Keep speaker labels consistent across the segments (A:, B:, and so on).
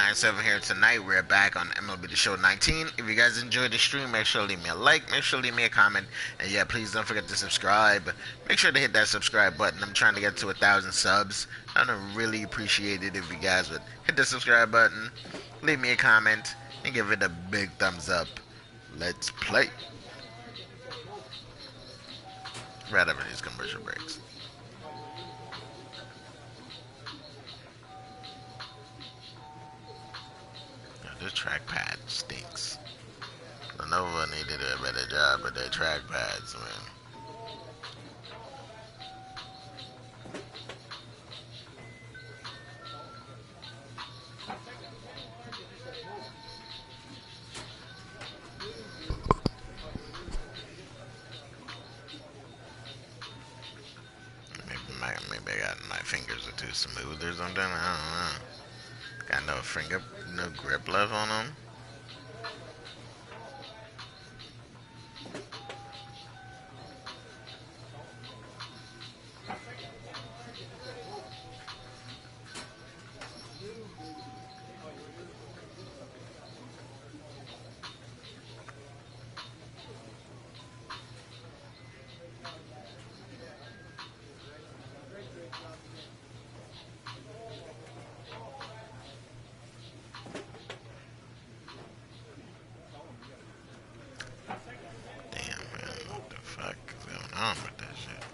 A: 97 here tonight. We're back on MLB The Show 19. If you guys enjoyed the stream, make sure to leave me a like, make sure to leave me a comment, and yeah, please don't forget to subscribe. Make sure to hit that subscribe button. I'm trying to get to 1,000 subs. I would really appreciate it if you guys would hit the subscribe button, leave me a comment, and give it a big thumbs up. Let's play. Right over these commercial breaks. This trackpad stinks. Lenovo needed a better job with their trackpads, man. Maybe my fingers are too smooth or something. I don't know. Got no grip left on them. Damn, man, what the fuck is going on with that shit?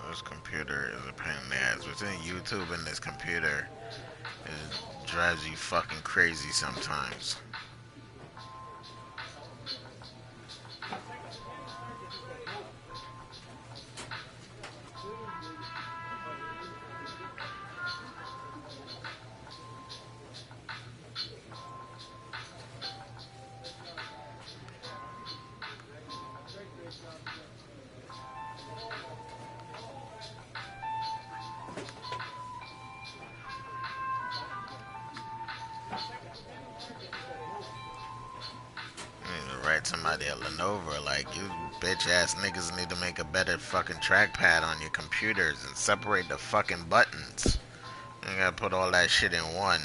A: This computer is a pain in the ass. Between YouTube and this computer, it drives you fucking crazy sometimes. everybody at Lenovo, like, you bitch ass niggas need to make a better fucking trackpad on your computers and separate the fucking buttons. You gotta put all that shit in one.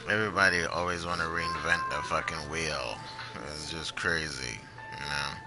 A: Everybody always want to reinvent the fucking wheel. It's just crazy, you know?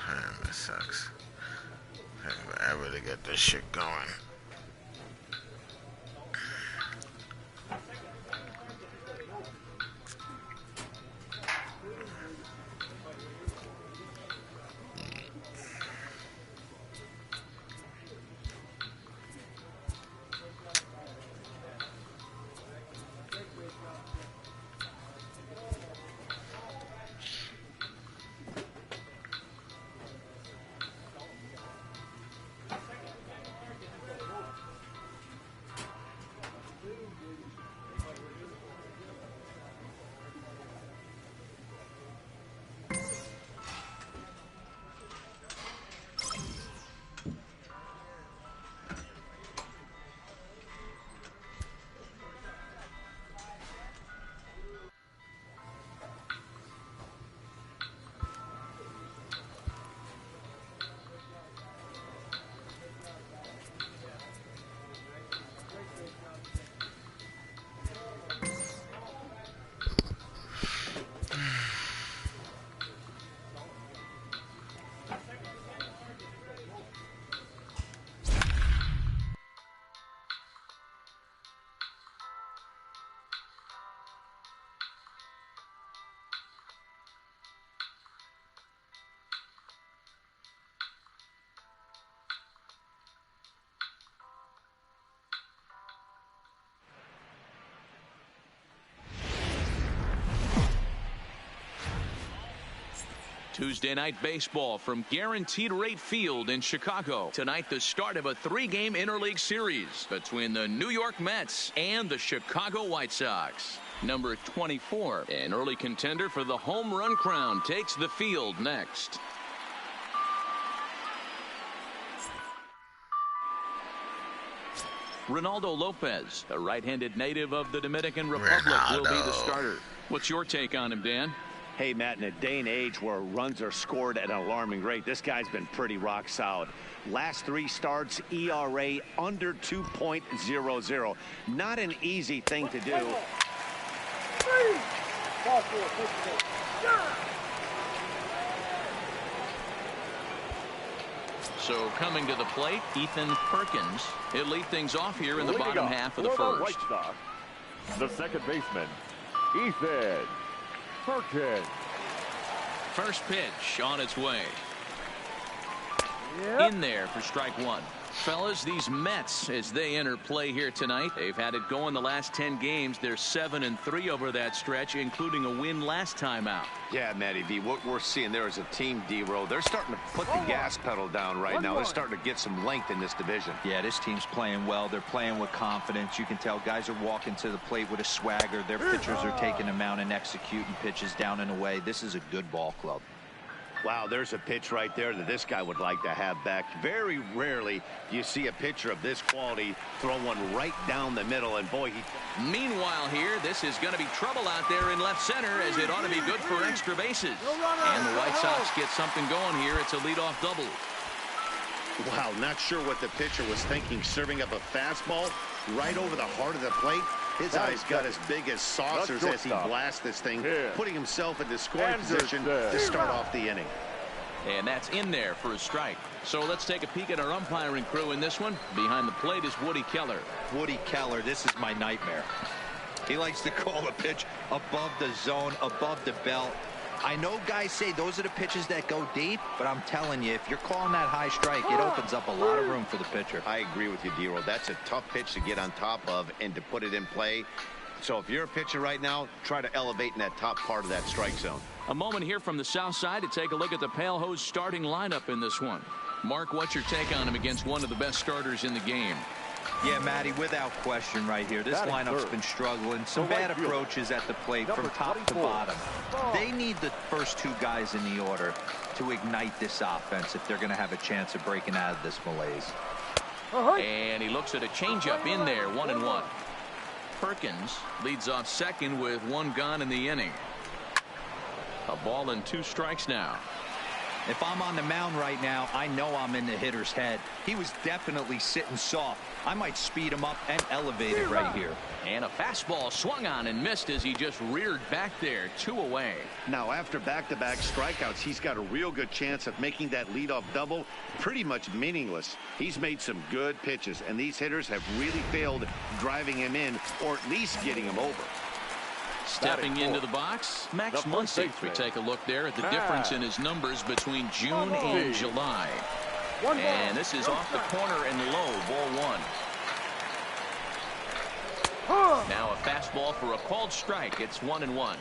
A: Man, this sucks. I really get this shit going.
B: Tuesday night baseball from Guaranteed Rate Field in Chicago. Tonight, the start of a three-game interleague series between the New York Mets and the Chicago White Sox. Number 24, an early contender for the home run crown, takes the field next. Ronaldo Lopez, a right-handed native of the Dominican Republic, will be the starter. What's your take on him, Dan?
C: Hey, Matt, in a day and age where runs are scored at an alarming rate, this guy's been pretty rock solid. Last 3 starts, ERA under 2.00. Not an easy thing to do.
B: So coming to the plate, Ethan Perkins. He'll lead things off here in the bottom half of the first.
D: The second baseman, Ethan Perkins.
B: First pitch on its way. In there for strike 1. Fellas, these Mets, as they enter play here tonight, they've had it going the last 10 games. They're 7-3 over that stretch, including a win last time out.
C: Yeah, Matty V, what we're seeing there is a team, D-Row. They're starting to put the gas pedal down right now. They're starting to get some length in this division.
E: Yeah, this team's playing well. They're playing with confidence. You can tell guys are walking to the plate with a swagger. Their pitchers are taking them out and executing pitches down and away. This is a good ball club.
C: Wow, there's a pitch right there that this guy would like to have back. Very rarely do you see a pitcher of this quality throw one right down the middle, and boy, he...
B: Meanwhile here, this is going to be trouble out there in left center, as it ought to be good for extra bases. And the White Sox get something going here. It's a leadoff double.
C: Wow, not sure what the pitcher was thinking, serving up a fastball right over the heart of the plate. His eyes got as big as saucers as he blasts this thing, putting himself in the scoring position to start off the inning.
B: And that's in there for a strike. So let's take a peek at our umpiring crew in this one. Behind the plate is Woody Keller.
E: Woody Keller, this is my nightmare. He likes to call a pitch above the zone, above the belt. I know guys say those are the pitches that go deep, but I'm telling you, if you're calling that high strike, it opens up a lot of room for the pitcher.
C: I agree with you, D-Roll. That's a tough pitch to get on top of and to put it in play. So if you're a pitcher right now, try to elevate in that top part of that strike zone.
B: A moment here from the south side to take a look at the Pale Hose starting lineup in this one. Mark, what's your take on him against one of the best starters in the game?
E: Yeah, Matty, without question right here. This lineup's been struggling. Some bad approaches at the plate from top to bottom. They need the first 2 guys in the order to ignite this offense if they're going to have a chance of breaking out of this malaise.
B: And he looks at a changeup in there, 1-1. Perkins leads off second with 1 gone in the inning. A ball and 2 strikes now.
E: If I'm on the mound right now, I know I'm in the hitter's head. He was definitely sitting soft. I might speed him up and elevate it right here.
B: And a fastball swung on and missed as he just reared back there, 2 away.
C: Now, after back-to-back strikeouts, he's got a real good chance of making that leadoff double pretty much meaningless. He's made some good pitches, and these hitters have really failed driving him in or at least getting him over.
B: Stepping into the box, Max Muncy. We take a look there at the difference in his numbers between June and July. And this is off the corner and low, ball 1. Now a fastball for a called strike. It's 1-1.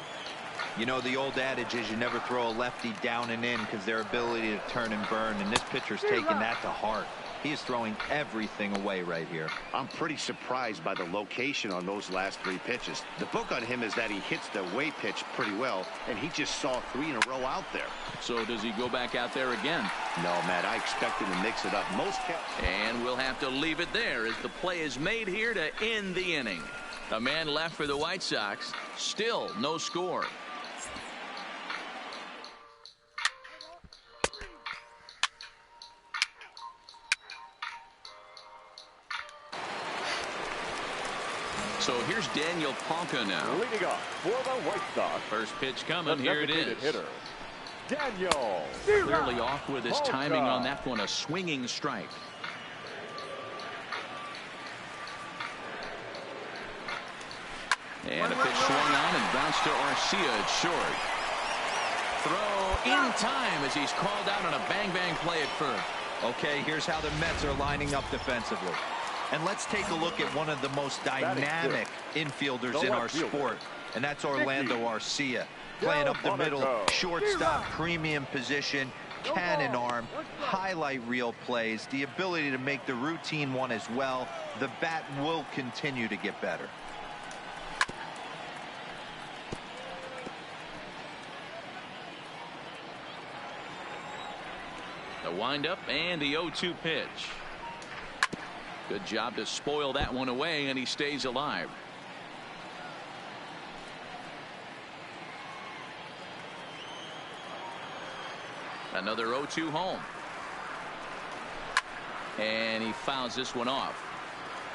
E: You know, the old adage is you never throw a lefty down and in because their ability to turn and burn, and this pitcher's taking that to heart. He is throwing everything away right here.
C: I'm pretty surprised by the location on those last 3 pitches. The book on him is that he hits the away pitch pretty well, and he just saw 3 in a row out there.
B: So does he go back out there again?
C: No, Matt, I expect him to mix it up.
B: And we'll have to leave it there as the play is made here to end the inning. A man left for the White Sox. Still no score. So here's Daniel Palka now.
D: Leading off for the White Sox.
B: First pitch coming. Here it is.
D: Hitter, Daniel.
B: Clearly off with his timing on that one. A swinging strike. And a pitch swung on and bounced to Arcia. It's short. Throw in time as he's called out on a bang-bang play at first.
E: Okay, here's how the Mets are lining up defensively. And let's take a look at one of the most dynamic infielders in our sport, and that's Orlando Arcia. Playing up the middle, shortstop, premium position, cannon arm, highlight reel plays, the ability to make the routine one as well. The bat will continue to get better.
B: The windup and the 0-2 pitch. Good job to spoil that one away, and he stays alive. Another 0-2 home. And he fouls this one off.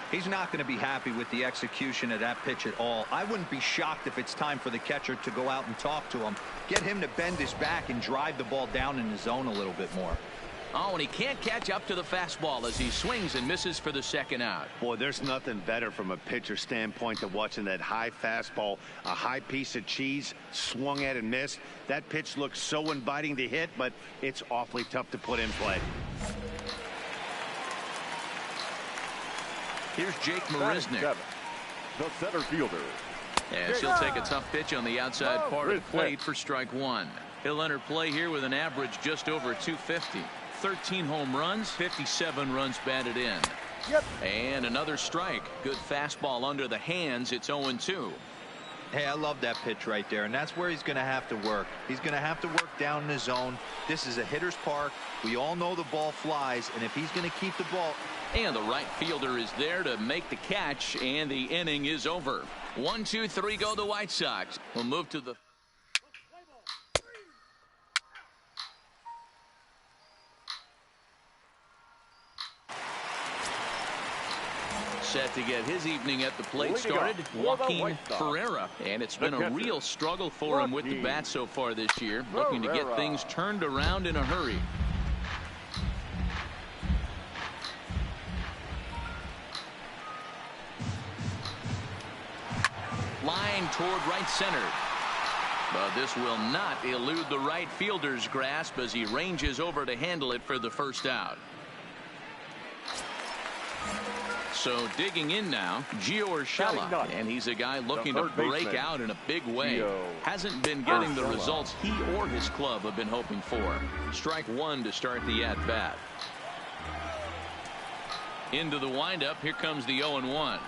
E: He's not going to be happy with the execution of that pitch at all. I wouldn't be shocked if it's time for the catcher to go out and talk to him. Get him to bend his back and drive the ball down in the zone a little bit more.
B: Oh, and he can't catch up to the fastball as he swings and misses for the second out.
C: Boy, there's nothing better from a pitcher standpoint than watching that high fastball, a high piece of cheese, swung at and missed. That pitch looks so inviting to hit, but it's awfully tough to put in play.
B: Here's Jake Marisnick.
D: The center fielder.
B: As he'll take a tough pitch on the outside part of the plate for strike one. He'll enter play here with an average just over 250. 13 home runs, 57 runs batted in. And another strike. Good fastball under the hands. It's 0-2.
E: Hey, I love that pitch right there, and that's where he's going to have to work. He's going to have to work down in the zone. This is a hitter's park. We all know the ball flies, and if he's going to keep the ball.
B: And the right fielder is there to make the catch, and the inning is over. 1, 2, 3 go the White Sox. We'll move to the set to get his evening at the plate started, Joaquin Ferreira. And it's been a real struggle for him with the bat so far this year, looking to get things turned around in a hurry. Line toward right center. But this will not elude the right fielder's grasp as he ranges over to handle it for the first out. So digging in now, Gio Urshela, and he's a guy looking to break out in a big way. Hasn't been getting the results he or his club have been hoping for. Strike one to start the at-bat. Into the windup, here comes the 0-1.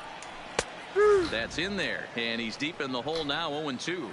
B: That's in there, and he's deep in the hole now, 0-2.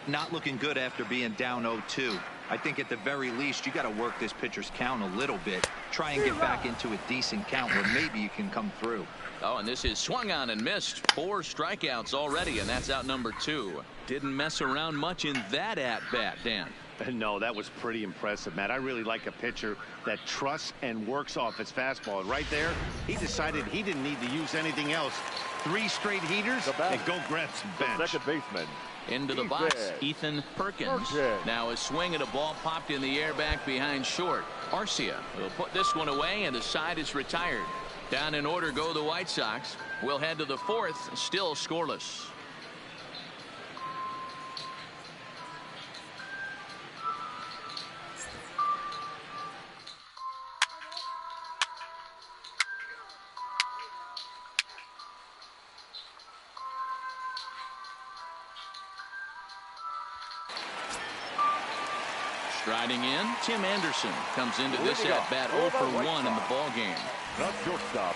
E: Not looking good after being down 0-2. I think at the very least you got to work this pitcher's count a little bit. Try and get back into a decent count where maybe you can come through.
B: Oh, and this is swung on and missed. 4 strikeouts already, and that's out number 2. Didn't mess around much in that at-bat, Dan.
C: No, that was pretty impressive, Matt. I really like a pitcher that trusts and works off his fastball. And right there, he decided he didn't need to use anything else. 3 straight heaters and go grab some bench.
D: Second baseman.
B: Into the box, Ethan Perkins. Now a swing and a ball popped in the air back behind short. Arcia will put this one away, and the side is retired. Down in order go the White Sox. We'll head to the 4th, still scoreless. Striding in, Tim Anderson comes into this at-bat 0 for 1 in the ball game.
D: The shortstop,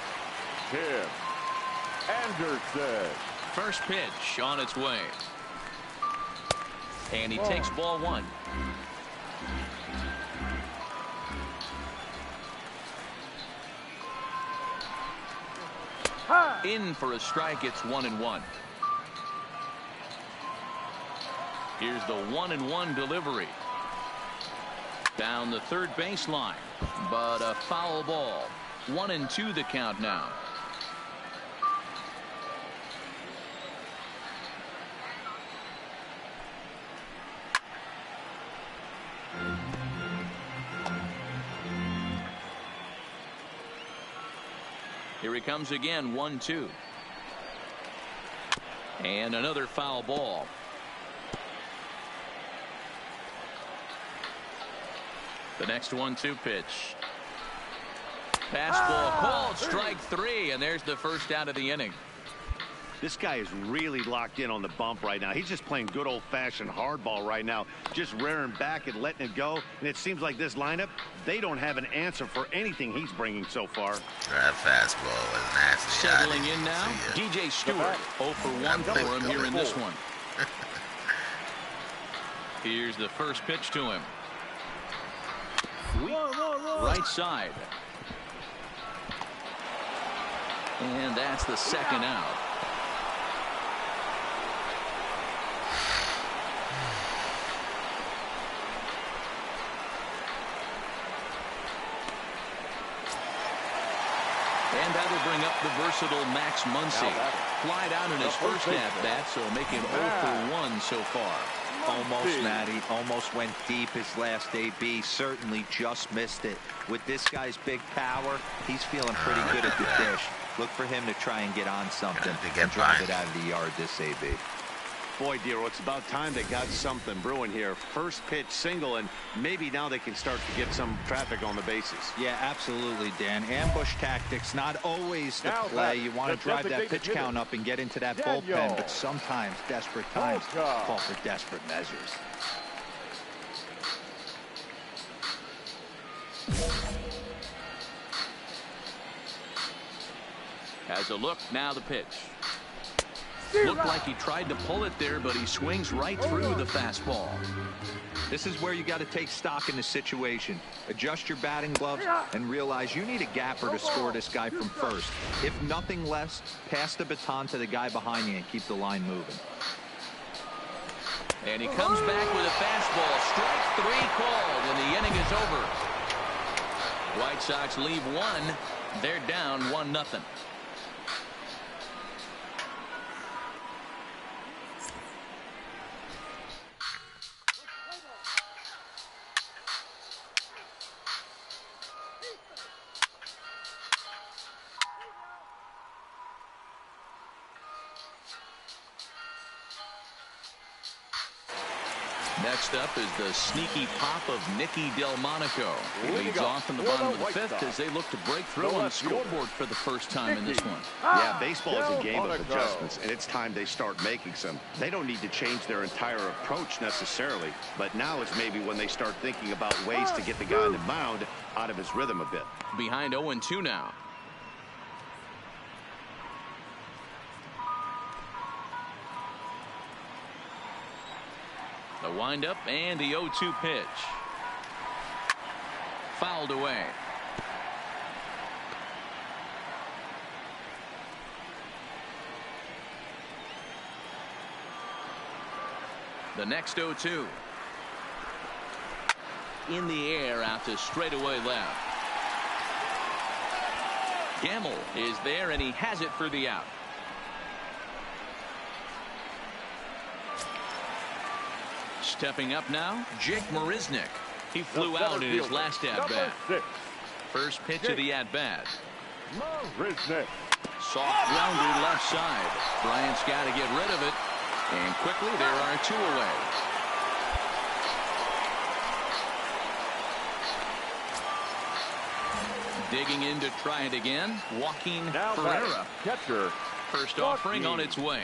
D: Tim Anderson.
B: First pitch on its way. And he takes ball 1. In for a strike, it's 1-1. Here's the 1-1 delivery. Down the third baseline, but a foul ball. 1-2 the count now. Here he comes again, 1-2. And another foul ball. The next 1-2 pitch. Fastball called, strike 3, and there's the first out of the inning.
C: This guy is really locked in on the bump right now. He's just playing good old-fashioned hardball right now, just rearing back and letting it go. And it seems like this lineup, they don't have an answer for anything he's bringing so far.
A: That fastball was nasty.
B: Settling in now, DJ Stewart. 0 for 1 for him here in this one. Here's the first pitch to him. Right side. And that's the second out. And that'll bring up the versatile Max Muncy. Flied out in his first at-bat, so make him 0 for 1 so far.
E: Almost, Matty. Almost went deep his last AB. Certainly just missed it. With this guy's big power, he's feeling pretty good at the dish. Look for him to try and get on something and drive it out of the yard this AB.
C: Boy, Dero, it's about time they got something brewing here. First pitch single, and maybe now they can start to get some traffic on the bases.
E: Yeah, absolutely, Dan. Ambush tactics, not always the play. You want to drive that pitch count up and get into that bullpen, but sometimes desperate times call for desperate measures.
B: Has a look, now the pitch. Looked like he tried to pull it there, but he swings right through the fastball.
E: This is where you got to take stock in the situation. Adjust your batting gloves and realize you need a gapper to score this guy from first. If nothing less, pass the baton to the guy behind you and keep the line moving.
B: And he comes back with a fastball. Strike 3 called, and the inning is over. White Sox leave one. They're down 1-0. Next up is the sneaky pop of Nicky Delmonico. He leads off in the bottom of the 5th as they look to break through on the scoreboard for the first time in this one.
C: Yeah, baseball is a game of adjustments, and it's time they start making some. They don't need to change their entire approach necessarily, but now is maybe when they start thinking about ways to get the guy on the mound out of his rhythm a bit.
B: Behind 0-2 now. The windup and the 0-2 pitch. Fouled away. The next 0-2. In the air out to straightaway left. Gamble is there, and he has it for the out. Stepping up now, Jake Marisnick. He flew out in his last at-bat. First pitch of the at-bat. Soft grounder left side. Bryant's got to get rid of it. And quickly there are 2 away. Digging in to try it again. Joaquin Ferreira.
D: Catcher.
B: First offering on its way.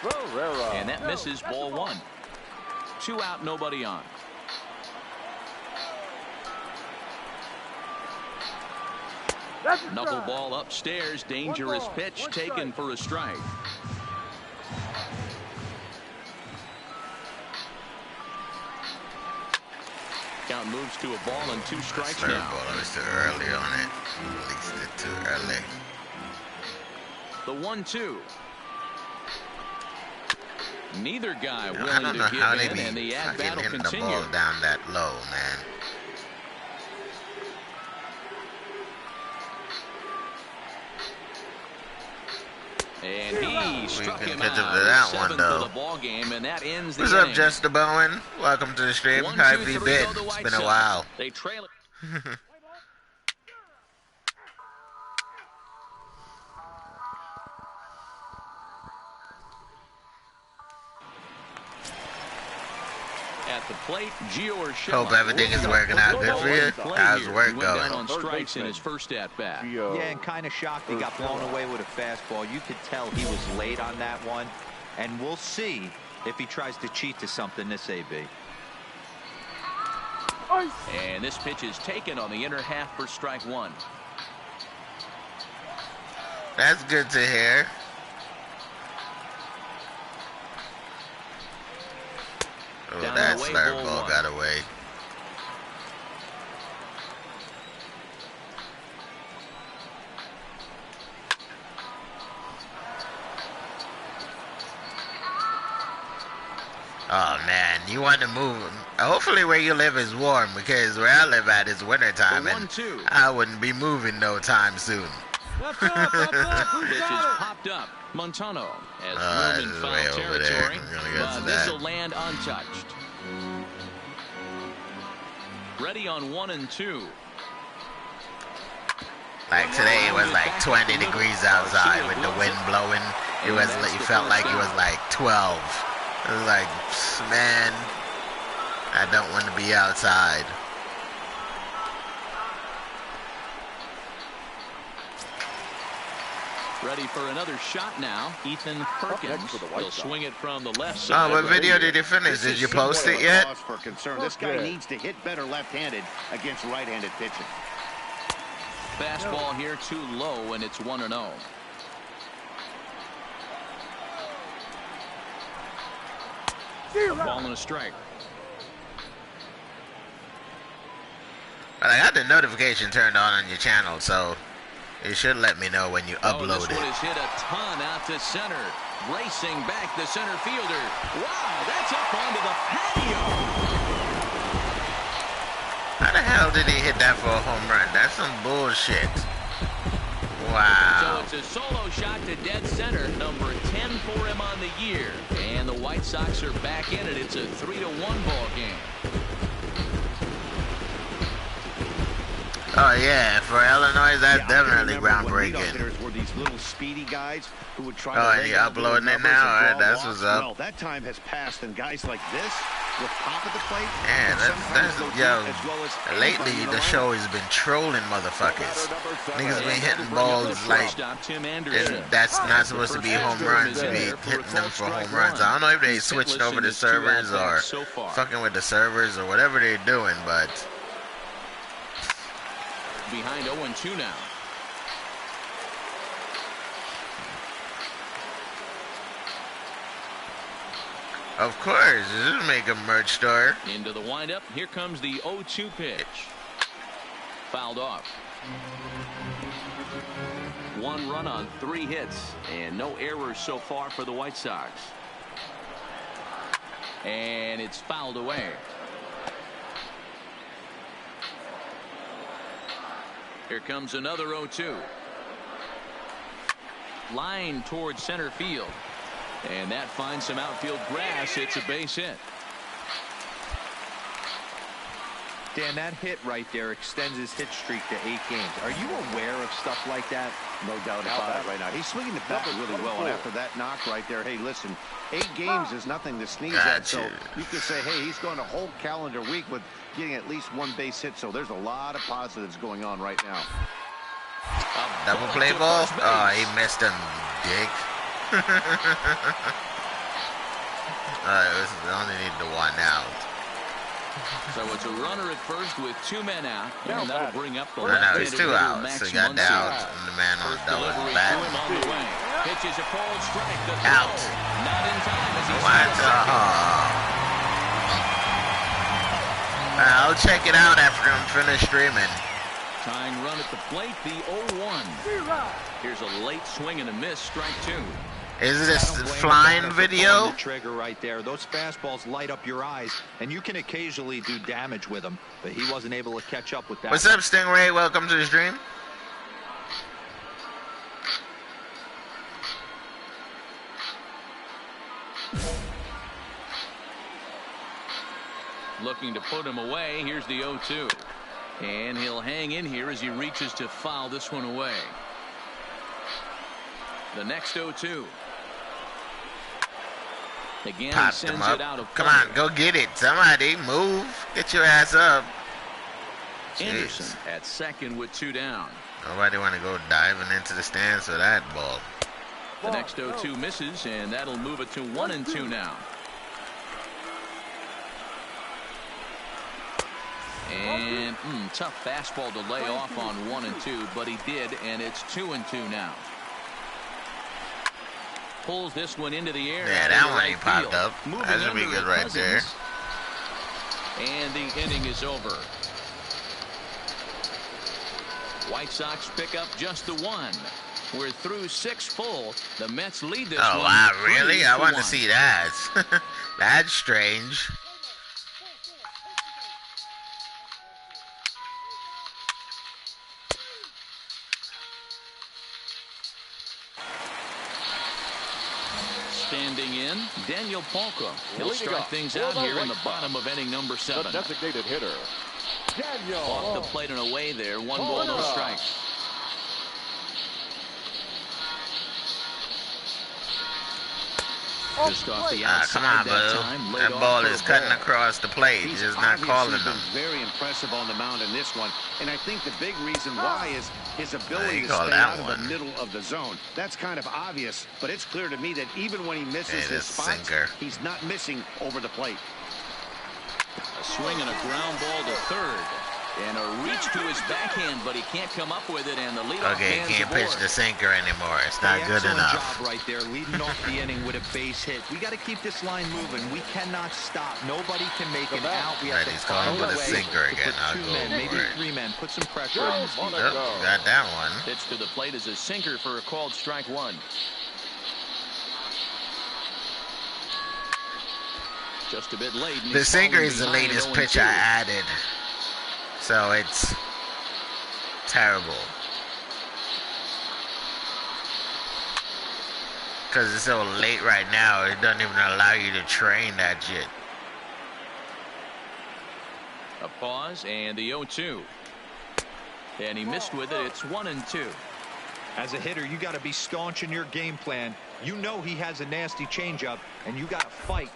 D: Ferreira.
B: And that misses, ball 1. 2 out, nobody on. Knuckleball upstairs. Dangerous pitch taken for a strike. Count moves to a ball and 2 strikes now.
A: It's too early on it. Released it too early.
B: The 1-2. Neither guy
A: I
B: willing
A: don't
B: to
A: know how they
B: give
A: be
B: in, and the at-bat will
A: hitting
B: continue.
A: the ball down that low, man.
B: And he struck him
A: catch
B: out.
A: up to that one,
B: 7th
A: though.
B: of the ball game, and that ends the
A: What's
B: inning.
A: up, Jester Bowen? Welcome to the stream.
B: 1,
A: How
B: 2,
A: have you
B: 3
A: been?
B: go the
A: It's
B: White
A: been a
B: Sox.
A: while.
B: They trail it. At the plate, Gio Urshela.
A: Hope everything is working out good for you. How's work
B: He went down
A: going?
B: on strikes in his first at-bat.
E: Yeah, and kind of shocked he got blown away with a fastball. You could tell he was late on that one. And we'll see if he tries to cheat to something this AB.
B: And this pitch is taken on the inner half for strike 1.
A: That's good to hear. Oh,
B: Down
A: that
B: and away,
A: slurve
B: ball
A: ball
B: 1.
A: got away. Oh man, you want to move. Hopefully where you live is warm, because where I live at is winter time and I wouldn't be moving no time soon.
B: Pitch is popped up. Montano has room in foul territory, but this will land untouched. Ready on 1 and 2.
A: Like today it was like 20 degrees outside with the wind blowing. It felt like it was like 12. It was like, man, I don't want to be outside.
B: Ready for another shot now. Ethan Perkins will swing it from the left side.
A: Oh, what video did you finish? Did you post it yet?
C: For concern. This guy needs to hit better left-handed against right-handed pitching.
B: Fastball here too low, and it's 1-0. A ball and a strike.
A: But I got the notification turned on your channel, so it should let me know when you upload
B: this one is hit a ton out to center. Racing back the center fielder. Wow, that's up onto the patio.
A: How the hell did he hit that for a home run? That's some bullshit. Wow.
B: So it's a solo shot to dead center, number 10 for him on the year. And the White Sox are back in it. It's a 3-1 ball game.
A: Oh yeah, for Illinois, that's definitely groundbreaking.
C: Were these little speedy guys who would try
A: and you uploading it now? All right, that's what's up.
C: Well, that time has passed, and guys like this with pop at the plate.
A: Yeah, lately the show has been trolling motherfuckers. Niggas been hitting balls like that's not supposed to be home runs. You be hitting them for home runs. I don't know if they switched over the servers or fucking with the servers or whatever they're doing, but.
B: Behind 0-2 now.
A: Of course, this will make a merch store.
B: Into the windup. Here comes the 0-2 pitch. Fouled off. 1 run on 3 hits and no errors so far for the White Sox. And it's fouled away. Here comes another 0-2. Line towards center field. And that finds some outfield grass. It's a base hit.
E: Dan, that hit right there extends his hit streak to 8 games. Are you aware of stuff like that?
C: No doubt about it right now. He's swinging the bat really well, and after that knock right there, hey, listen, 8 games is nothing to sneeze at, so you could say, hey, he's going a whole calendar week with getting at least 1 base hit, so there's a lot of positives going on right now.
A: Double play ball? Oh, he missed him, dick. This is only need the 1 out.
B: So it's a runner at first with 2 men out, and that'll bring up the
A: no, he's 2 outs. So he got the out, and the man on the double bat.
B: Pitches a cold strike.
A: Out.
B: Not in time as he
A: I'll check it out after I'm finished streaming.
B: Tying run at the plate, the 0-1. Here's a late swing and a miss, strike 2.
A: Is this flying video?
E: The trigger right there. Those fastballs light up your eyes, and you can occasionally do damage with them, but he wasn't able to catch up with that.
A: What's up, Stingray? Welcome to the stream.
B: Looking to put him away. Here's the 0-2. And he'll hang in here as he reaches to foul this one away. The next 0-2. Again, he sends it out of play.
A: Come on, go get it. Somebody move. Get your ass up.
B: Anderson at second with 2 down.
A: Nobody want to go diving into the stands for that ball.
B: The next 0-2 misses, and that'll move it to 1-2 now. And tough fastball to lay off on 1-2, but he did, and it's 2-2 now. Pulls this one into the air.
A: Yeah, that one ain't popped up. That should be good right there.
B: And the inning is over. White Sox pick up just the 1. We're through 6 full. The Mets lead this one.
A: Oh, wow, really? I want to see that. That's strange.
B: Standing in, Daniel Polka. He'll start things out here in the bottom of inning number 7.
D: The designated hitter, Daniel.
B: Off the plate and away there. 1 ball, no strikes. Just off the outside.
A: Come on,
B: that
A: boo. That ball is cutting across the plate. He's just not calling them.
C: Very impressive on the mound in this one, and I think the big reason why is his ability to
A: called
C: stay
A: that
C: out
A: one.
C: of the middle of the zone. That's kind of obvious, but it's clear to me that even when he misses his
A: this
C: spots,
A: sinker.
C: he's not missing over the plate.
B: A swing and a ground ball to third. And a reach to his backhand, but he can't come up with it. And the leadoff
A: Okay,
B: man's
A: can't pitch
B: aboard.
A: the sinker anymore. It's not good
E: Excellent
A: enough.
E: job right there, leading off the inning with a base hit. We got to keep this line moving. We cannot stop. Nobody can make an out. We have
A: Right,
E: to
A: he's calling
E: find
A: for
E: a
A: the
E: way
A: sinker
E: to
A: again.
E: put
A: I'll
E: 2
A: go
E: men, maybe
A: for it.
E: 3 men. Put some pressure on this defense.
A: Yep, got that one.
B: Pitch to the plate is a sinker for a called strike 1. Just a bit late.
A: The sinker is the latest pitch I added. So it's terrible. Because it's so late right now, it doesn't even allow you to train that shit.
B: A pause and the 0-2. And he missed with it. It's 1-2.
E: As a hitter, you got to be staunch in your game plan. You know he has a nasty changeup, and you got to fight.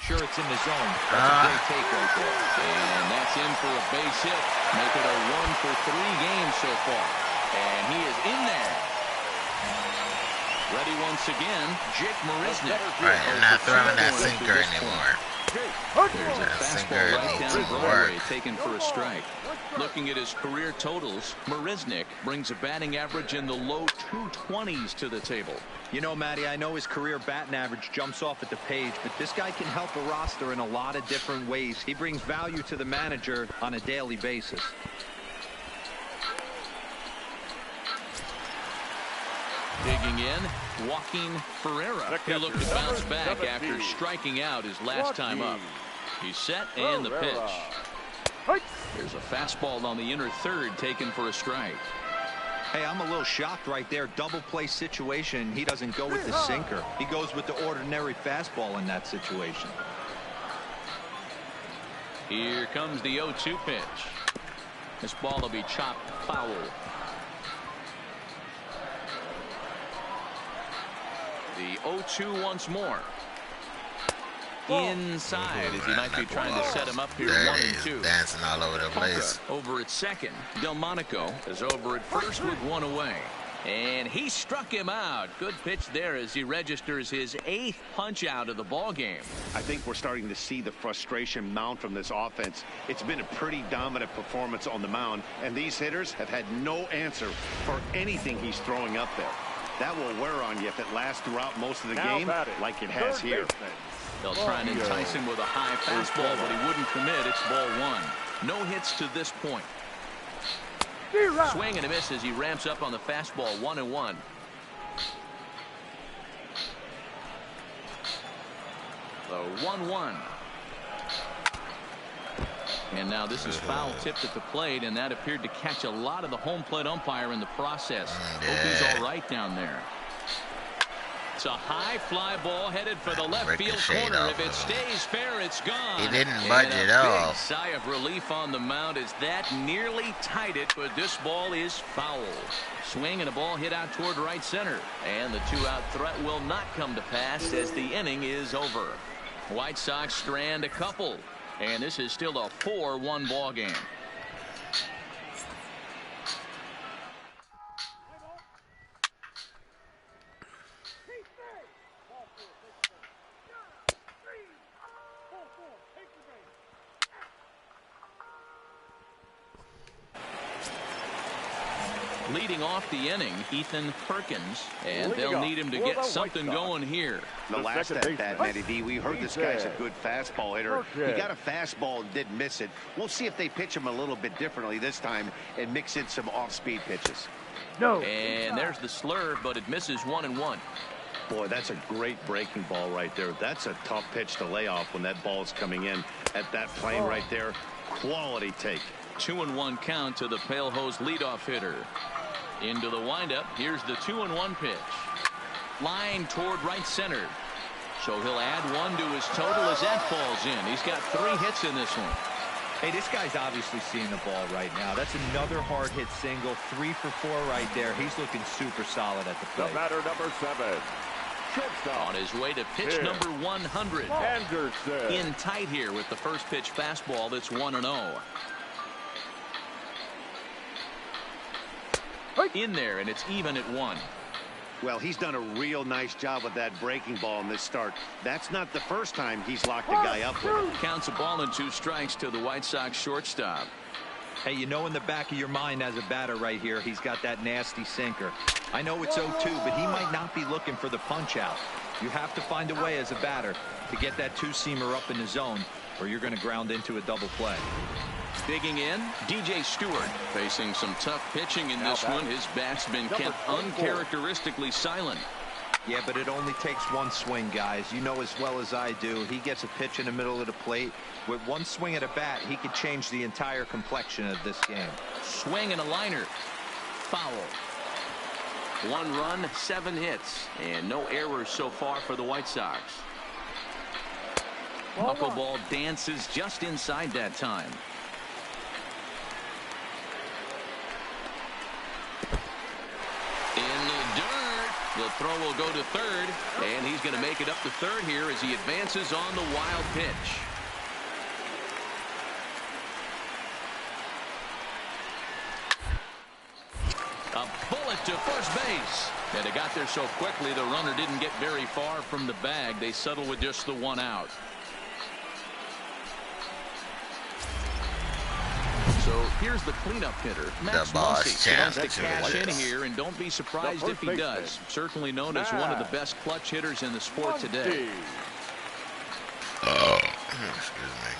E: Sure, it's in the zone. That's a great take right there.
B: And that's in for a base hit. Make it a 1 for 3 games so far. And he is in there. Ready once again, Jake Marisnick.
A: Right, I'm not throwing that sinker anymore.
B: There's a
A: That
B: fastball
A: sinker
B: right
A: needs
B: down
A: some
B: Broadway,
A: work.
B: taken for a strike. Looking at his career totals, Marisnick brings a batting average in the low 220s to the table.
E: You know, Matty, I know his career batting average jumps off at the page, but this guy can help a roster in a lot of different ways. He brings value to the manager on a daily basis.
B: Digging in, Joaquin Ferreira. He looked to bounce back after striking out his last time up. He's set and the pitch. There's a fastball on the inner third taken for a strike.
E: Hey, I'm a little shocked right there. Double play situation. He doesn't go with the sinker. He goes with the ordinary fastball in that situation.
B: Here comes the 0-2 pitch. This ball will be chopped foul. The 0-2 once more. Inside as he might be trying to set him up here.
A: There
B: 1-2.
A: dancing all over the place.
B: Over at second. Delmonico is over at first with 1 away. And he struck him out. Good pitch there as he registers his 8th punch out of the ball game.
C: I think we're starting to see the frustration mount from this offense. It's been a pretty dominant performance on the mound, and these hitters have had no answer for anything he's throwing up there. That will wear on you if it lasts throughout most of the game like it has here.
B: They'll try and entice him with a high fastball, but he wouldn't commit. It's ball 1. No hits to this point. Swing and a miss as he ramps up on the fastball. 1-1. The 1-1. And now this is foul tipped at the plate, and that appeared to catch a lot of the home plate umpire in the process. Hope he's all right down there. It's a high fly ball headed for the left field corner. If it stays fair, it's gone.
A: He didn't budge it off.
B: Big sigh of relief on the mound as that nearly tied it, but this ball is foul. Swing and a ball hit out toward right center. And the 2-out threat will not come to pass as the inning is over. White Sox strand a couple. And this is still a 4-1 ball game. Leading off the inning, Ethan Perkins, and they'll need him to get something going here.
C: The last at bat, Matty D, we heard this guy's a good fastball hitter. He got a fastball and did miss it. We'll see if they pitch him a little bit differently this time and mix in some off-speed pitches.
B: And there's the slurve, but it misses 1-1.
C: Boy, that's a great breaking ball right there. That's a tough pitch to lay off when that ball is coming in at that plane right there. Quality take.
B: 2-1 count to the Pale Hose leadoff hitter. Into the windup. Here's the 2-1 pitch. Line toward right center. So he'll add one to his total as that falls in. He's got 3 hits in this one.
E: Hey, this guy's obviously seeing the ball right now. That's another hard hit single. 3 for 4 right there. He's looking super solid at the plate.
D: The batter, number 7. Shortstop.
B: On his way to pitch number 100.
D: Anderson.
B: In tight here with the first pitch fastball that's 1-0. In there, and it's even at 1.
C: Well, he's done a real nice job with that breaking ball in this start. That's not the first time he's locked a guy up with it.
B: Counts a ball and 2 strikes to the White Sox shortstop.
E: Hey, you know in the back of your mind as a batter right here, he's got that nasty sinker. I know it's 0-2, but he might not be looking for the punch out. You have to find a way as a batter to get that 2-seamer up in the zone, or you're going to ground into a double play.
B: Digging in, DJ Stewart facing some tough pitching in this one. His bat's been kept uncharacteristically silent.
E: Yeah, but it only takes one swing, guys. You know as well as I do. He gets a pitch in the middle of the plate. With one swing at a bat, he could change the entire complexion of this game.
B: Swing and a liner. Foul. 1 run, 7 hits, and no errors so far for the White Sox. Knuckleball dances just inside that time. In the dirt. The throw will go to third, and he's going to make it up to third here as he advances on the wild pitch. A bullet to first base. And it got there so quickly the runner didn't get very far from the bag. They settle with just the 1 out. So here's the cleanup hitter, Max Muncy. He wants to cash in here, and don't be surprised if he does. Certainly known as one of the best clutch hitters in the sport today.
A: Oh, excuse me.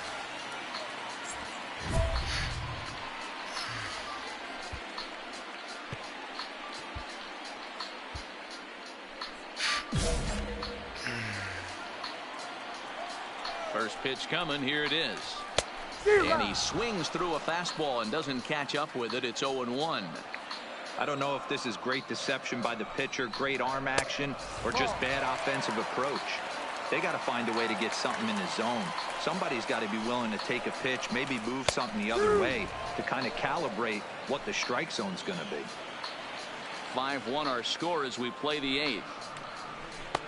B: First pitch coming. Here it is. And he swings through a fastball and doesn't catch up with it. It's 0-1.
E: I don't know if this is great deception by the pitcher, great arm action, or just bad offensive approach. They got to find a way to get something in the zone. Somebody's got to be willing to take a pitch, maybe move something the other way to kind of calibrate what the strike zone's going to be.
B: 5-1 our score as we play the 8th.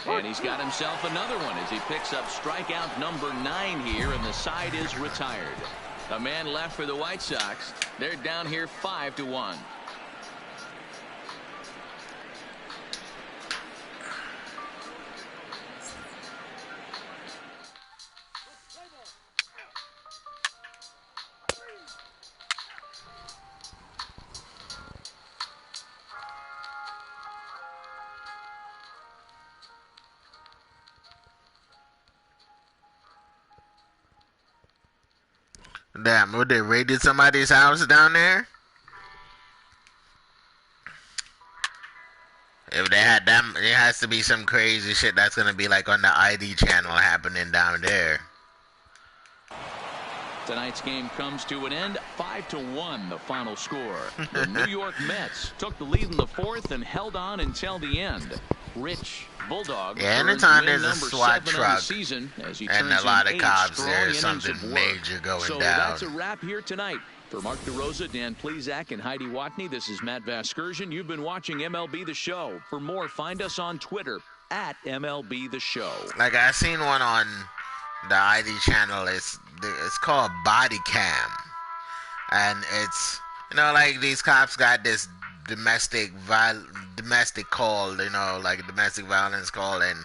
B: And he's got himself another one as he picks up strikeout number 9 here, and the side is retired. A man left for the White Sox. They're down here 5-1.
A: Damn, would they raided somebody's house down there? If they had them, there has to be some crazy shit that's gonna be like on the ID channel happening down there.
B: Tonight's game comes to an end, 5-1 the final score. The New York Mets took the lead in the 4th and held on until the end. Rich Bulldog.
A: Yeah, anytime there's a
B: number
A: SWAT
B: 7
A: truck
B: season as he
A: and
B: turns
A: a lot
B: in
A: of
B: 8
A: cops,
B: strong
A: there's
B: innings
A: something
B: of work.
A: major going
B: so
A: down.
B: That's a wrap here tonight. For Mark DeRosa, Dan Plezak, and Heidi Watney, this is Matt Vasgersian. You've been watching MLB The Show. For more, find us on Twitter at MLB The Show.
A: Like, I seen one on the ID channel. It's called Body Cam. And it's, you know, like these cops got this domestic call, you know, like domestic violence call, and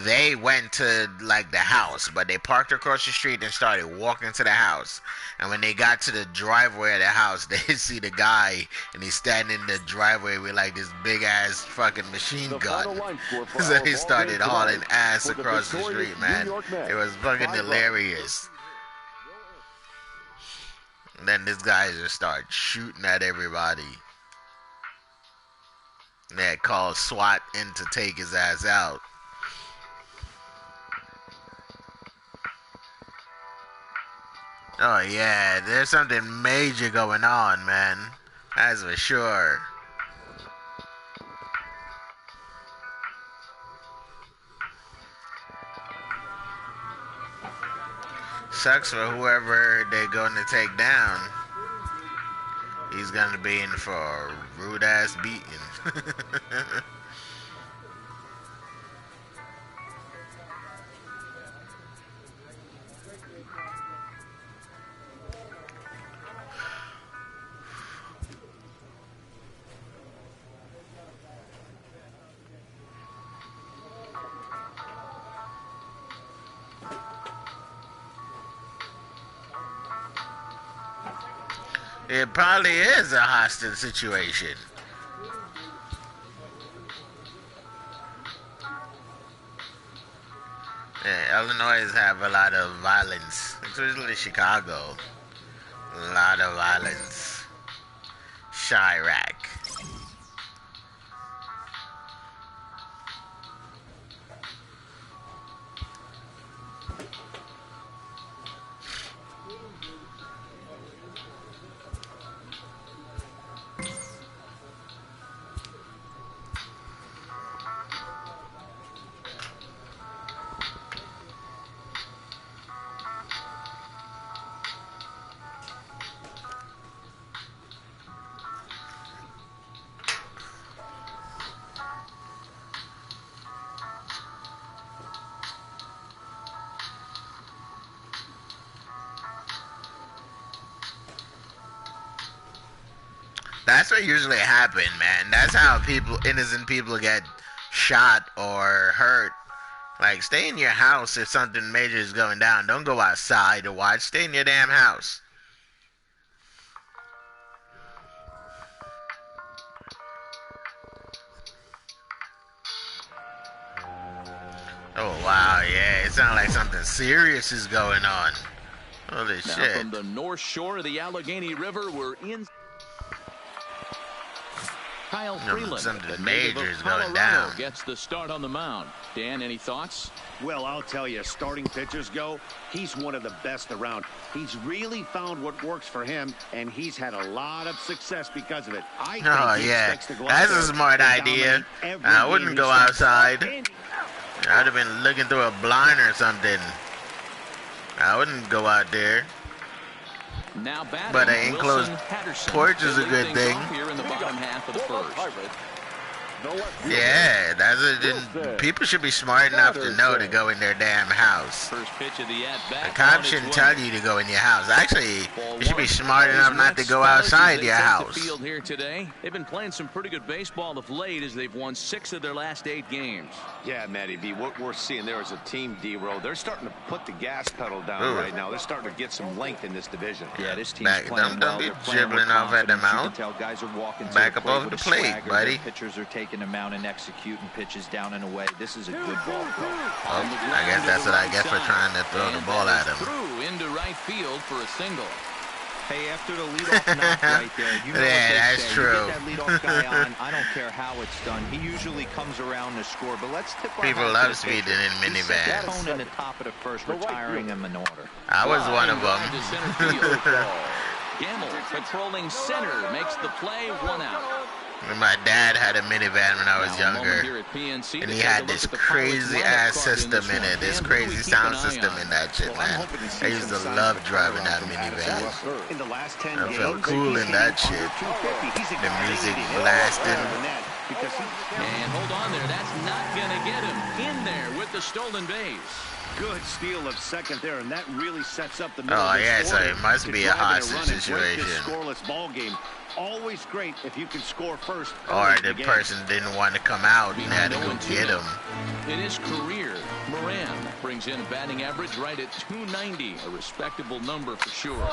A: they went to like the house, but they parked across the street and started walking to the house. And when they got to the driveway of the house, they see the guy, and he's standing in the driveway with like this big ass fucking machine gun. So he started hauling ass across the street, man. It was fucking hilarious. And then this guy just started shooting at everybody. They called SWAT in to take his ass out. Oh yeah, there's something major going on, man. That's for sure. Sucks for whoever they're going to take down. He's going to be in for a rude ass beating. It probably is a hostage situation. Yeah, Illinois have a lot of violence, especially Chicago. A lot of violence. Chirac. That's what usually happens, man. That's how innocent people get shot or hurt. Like, stay in your house if something major is going down. Don't go outside to watch. Stay in your damn house. Oh, wow, yeah. It sounds like something serious is going on. Holy
B: now
A: shit.
B: From the north shore of the Allegheny River, we're in Kyle Freeland,
A: something
B: the native
A: major
B: of
A: is going
B: Colorado,
A: down.
B: gets the start on the mound. Dan, any thoughts?
C: Well, I'll tell you, starting pitchers go, he's one of the best around. He's really found what works for him, and he's had a lot of success because of it. I think he expects to go out
A: That's
C: there
A: a smart
C: and
A: idea.
C: dominate every
A: I
C: game
A: wouldn't
C: he
A: go
C: starts.
A: outside. I'd have been looking through a blind or something. I wouldn't go out there.
B: Now batting,
A: But an enclosed
B: Wilson Patterson.
A: porch is
B: They
A: a
B: lead
A: good
B: things
A: thing.
B: off here in the bottom half of the first.
A: Yeah, people should be smart enough to know to go in their damn house.
B: First pitch of the at-bat.
A: The cops shouldn't tell you to go in your house. Actually, you should be smart enough not to go outside your house.
B: Field here today. They've been playing some pretty good baseball of late as they've won 6 of their last 8 games.
F: Yeah, Matty B, what we're seeing there is a team, D-Row. They're starting to put the gas pedal down right now. They're starting to get some length in this division.
E: Yeah, this team's playing well.
A: Don't be
E: They're playing with
A: dribbling off at the
E: confidence. You
A: mouth.
E: can tell guys are walking to
A: Back
E: the
A: up
E: plate
A: over
E: with
A: the
E: a
A: plate,
E: swagger.
A: buddy.
E: Their pitchers are taking them out and executing pitches down and away. This is a good ball club.
A: Well, I guess that's what I get for trying to throw the ball at him.
B: Through into right field for a single.
E: Hey, after the leadoff knock right there, you know
A: Yeah,
E: what they
A: that's
E: say.
A: true.
E: You get that leadoff guy on, I don't care how it's done. He usually comes around to score, but let's tip our
A: People
E: hat
A: love
E: to the
A: speeding
E: pitcher.
A: in
E: He set the
A: minivans.
E: tone in the top of the first, retiring him in order.
A: I was one of
B: Drive to
A: them.
B: center field. Gamble patrolling center makes the play, 1 out.
A: My dad had a minivan when I was
B: Now, a moment
A: younger.
B: here at PNC
A: And
B: to
A: he
B: take a
A: had
B: look
A: this
B: at the
A: crazy
B: Pirates
A: ass
B: lineup card in
A: system in
B: this
A: it,
B: one.
A: this
B: And
A: crazy
B: who do we keep
A: sound
B: an eye
A: system
B: on?
A: in that shit,
C: Well, I'm
A: man.
C: hoping to see
A: I used
C: some
A: to
C: signs
A: love
C: of
A: driving
C: turnaround
A: that
C: from
A: minivan.
C: Patterson. In the last 10
A: I
C: games,
A: felt cool in
C: he's
A: that
C: hitting
A: shit.
C: under 250. He's a
A: The
C: guy
A: music
C: you need to
A: blasting.
C: hit on the net because
B: And hold on there. That's not going to get him in there with the stolen base.
C: good steal of second there, and that really sets up the middle
A: Oh,
C: of the
A: yeah, so
C: scoring
A: it must
C: to
A: be a
C: drive in
A: hostage
C: run and break this
A: situation.
C: scoreless ball game. Always great if you can score first.
A: Or
C: early in
A: the
C: game.
A: person didn't want to come out and had to go get him.
B: In his career, Moran brings in a batting average right at 290, a respectable number for sure.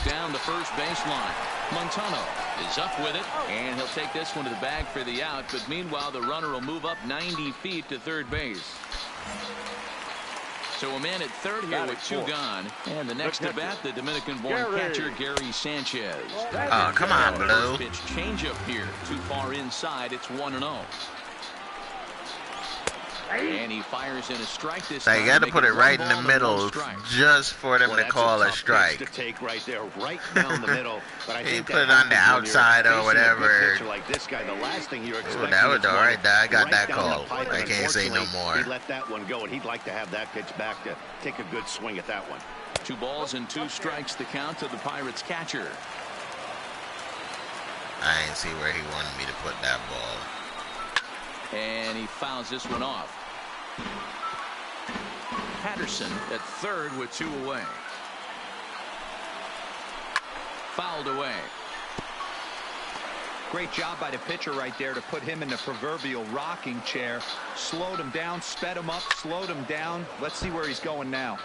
B: Down the first baseline. Montano is up with it, and he'll take this one to the bag for the out, but meanwhile the runner will move up 90 feet to third base. So a man at third here with 2 gone. And the next to bat, the Dominican-born catcher, Gary Sanchez.
A: Oh, come on, Blue.
B: Pitch changeup here. Too far inside. It's 1-0. And he fires in a strike this time.
A: You got to put it right in the middle just for them to call a strike.
C: To take right there, right down the middle. But I think
A: put it on the outside or whatever.
C: Like this guy, the last thing you're expecting.
A: That was all right. I got that
C: down
A: call.
C: the pipe,
A: I can't say no more.
C: He let that one go, and he'd like to have that pitch back to take a good swing at that one.
B: 2 balls and 2 strikes the count to the Pirates catcher.
A: I didn't see where he wanted me to put that ball.
B: And he fouls this one off. Patterson at third with 2 away. Fouled away.
E: Great job by the pitcher right there to put him in the proverbial rocking chair. Slowed him down, sped him up, slowed him down. Let's see where he's going now.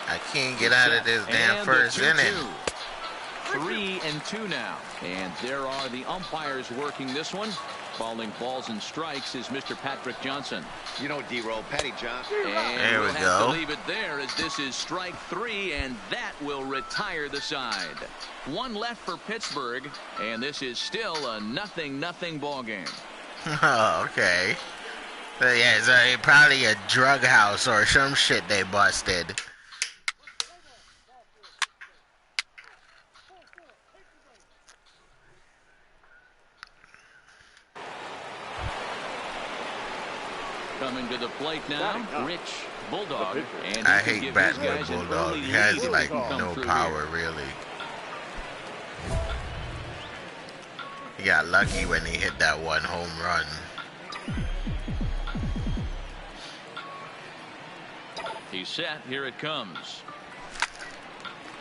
A: I can't get out of this damn first inning.
B: 3-2 now. And there are the umpires working this one. Calling balls and strikes is Mr. Patrick Johnson.
C: You know, D-Roll, Patty Johnson.
B: And
A: there we
B: we'll
A: go.
B: have to leave it there as this is strike 3, and that will retire the side. 1 left for Pittsburgh, and this is still a 0-0 ball game.
A: Oh, okay. So, yeah, so probably a drug house or some shit they busted.
B: Coming to the plate now, Rich Bulldog. And
A: I hate batting with Bulldog. He has like no power really. He got lucky when he hit that 1 home run.
B: He's set. Here it comes.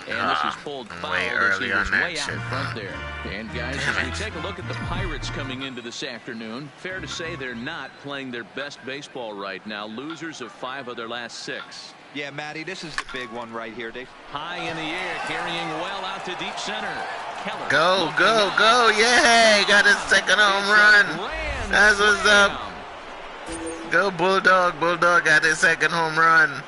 B: And this is pulled foul.
A: Way early on that
B: way out
A: shit,
B: front there. And guys, as we take a look at the Pirates coming into this afternoon, fair to say they're not playing their best baseball right now. Losers of 5 of their last 6.
E: Yeah, Matty, this is the big one right here, Dave.
B: High in the air, carrying well out to deep center. Keller.
A: Go, go, go! Yay! Got his 2nd home run. That's what's up. Go Bulldog! Bulldog got his 2nd home run.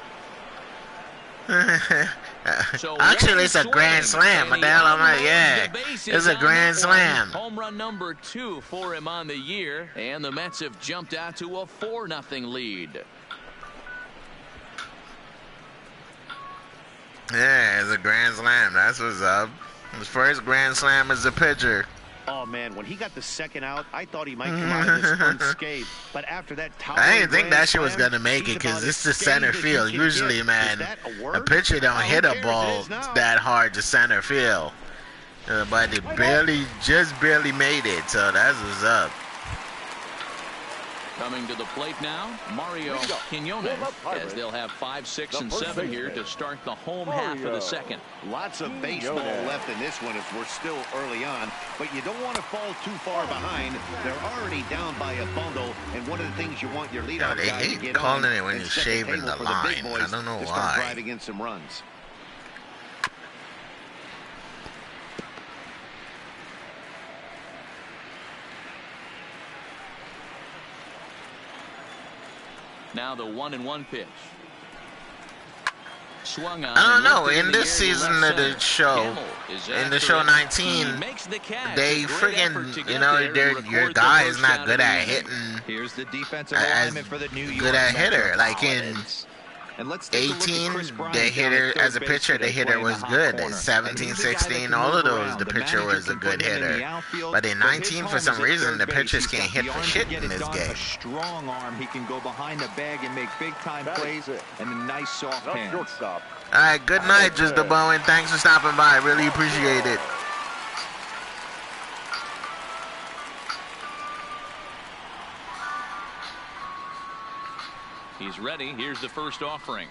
A: Actually, it's a grand slam. What the hell am I? Yeah, it's a grand slam.
B: Home run number 2 for him on the year, and the Mets have jumped out to a 4-0 lead.
A: Yeah, it's a grand slam. That's what's up. His first grand slam as a pitcher.
C: Oh, man, when he got the 2nd out, I thought he might come out of this unscathed. But after that,
A: I didn't think that shit was going to make it because it's the center field. Usually, man, a pitcher don't hit a ball that hard to center field. But they just barely made it, so that's what's up.
B: Coming to the plate now, Mario Quinones, as they'll have 5, 6, and 7 here to start the home half of the 2nd.
C: Lots of baseball left in this one as we're still early on, but you don't want to fall too far behind. They're already down by a bundle, and one of the things you want your leadoff guy to get
A: calling
C: on
A: it when you're shaving the line. I don't know why.
C: Driving in some runs.
B: Now the 1-1 pitch. Swung on.
A: I don't know. In this season of the show, in the show 19, they friggin', you know, your guy is not good at hitting.
E: Here's the defensive alignment for the New York
A: good at hitter. Like in
E: And let's take
A: 18, the hitter, as a pitcher, the hitter was good. 17, 16, all of those, the pitcher was a good hitter. But in 19, for some reason, the pitchers can't hit for shit in this game.
E: A strong arm, he can go behind the bag and make big-time plays and a nice soft hands.
A: All right, good night, Just the Bowen. Thanks for stopping by. Really appreciate it.
B: He's ready. Here's the first offering.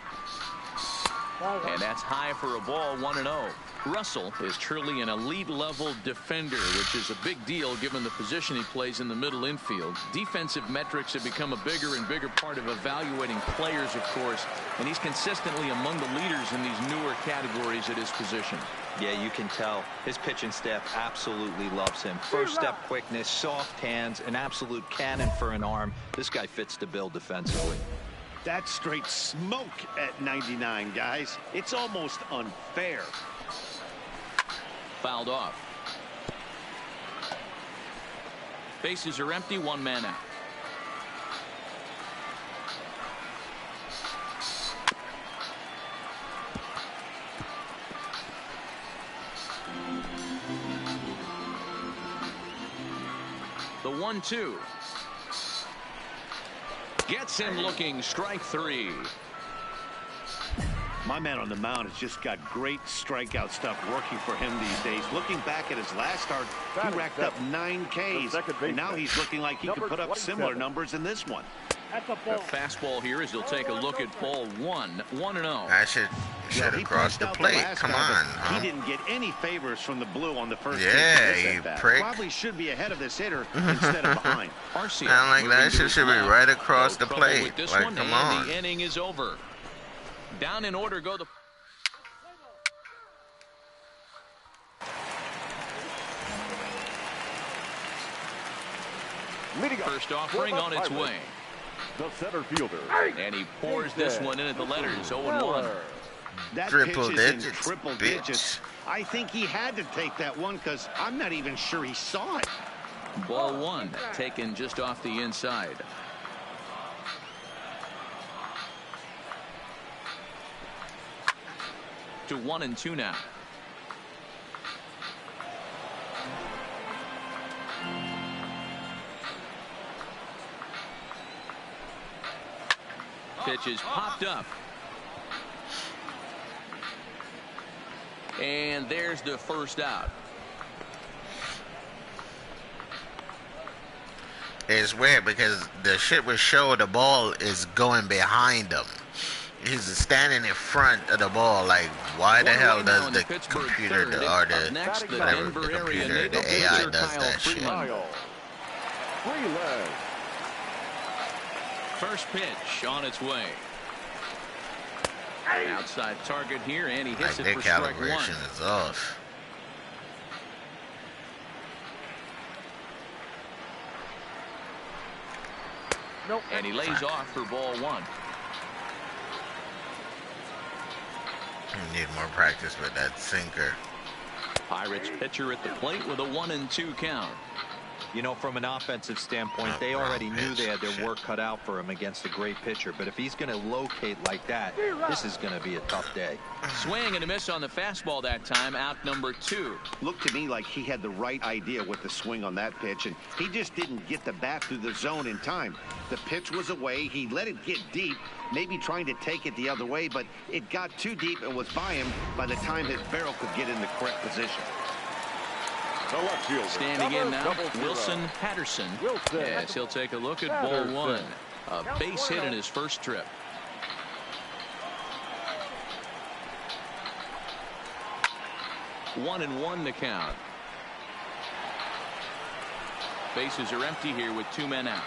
B: And that's high for a ball, 1-0. Russell is truly an elite-level defender, which is a big deal given the position he plays in the middle infield. Defensive metrics have become a bigger and bigger part of evaluating players, of course, and he's consistently among the leaders in these newer categories at his position.
E: Yeah, you can tell his pitching staff absolutely loves him. First step quickness, soft hands, an absolute cannon for an arm. This guy fits the bill defensively.
C: That's straight smoke at 99, guys. It's almost unfair.
B: Fouled off. Bases are empty, one man out. The 1-2. Gets him looking, strike three.
C: My man on the mound has just got great strikeout stuff working for him these days. Looking back at his last start, he racked up 9 Ks, and now he's looking like he could put up similar numbers in this one.
B: The fastball here is he'll take a look at ball 1, 1-0.
A: I should have crossed the plate. Come on.
C: He didn't get any favors from the blue on the first pitch.
A: Yeah, you prick.
C: Probably should be ahead of this hitter instead of behind.
B: Arcia
A: I like that. Shit should be right across the
B: trouble
A: plate.
B: with this
A: Like,
B: one,
A: come
B: and
A: on.
B: the inning is over. Down in order go the... First offering on its way.
D: The center fielder.
B: And he pours this one in at the letters, 0-1.
C: That
A: Triple
C: pitch is in
A: digits,
C: triple
A: bitch.
C: digits. I think he had to take that one because I'm not even sure he saw it.
B: Ball 1 taken just off the inside. To 1-2 now. Pitch is popped up. And there's the first out.
A: It's weird because the shit would show the ball is going behind him. He's standing in front of the ball. Like, why the hell does the computer or the
B: Next, the
A: whatever
B: Denver
A: the
B: area
A: computer,
B: naval
A: the AI
B: pitcher
A: does
B: Kyle
A: that shit?
B: Freeland.
D: Freeland.
B: First pitch on its way. Outside target here, and he hits
A: Like,
B: it
A: their
B: for strike 1.
A: calibration is off.
B: And he lays off for ball 1.
A: You need more practice with that sinker.
B: Pirates pitcher at the plate with a 1-2 count.
E: You know, from an offensive standpoint, they already knew they had their work cut out for him against a great pitcher. But if he's going to locate like that, this is going to be a tough day.
B: Swing and a miss on the fastball that time, out number 2.
C: Looked to me like he had the right idea with the swing on that pitch, and he just didn't get the bat through the zone in time. The pitch was away. He let it get deep, maybe trying to take it the other way, but it got too deep and was by him by the time his barrel could get in the correct position.
D: The left fielder.
B: Standing in now,
D: Double zero.
B: Wilson Patterson.
D: Wilson.
B: Yes, he'll take a look at ball 1. A base hit in his first trip. One and one to count. Bases are empty here with 2 men out.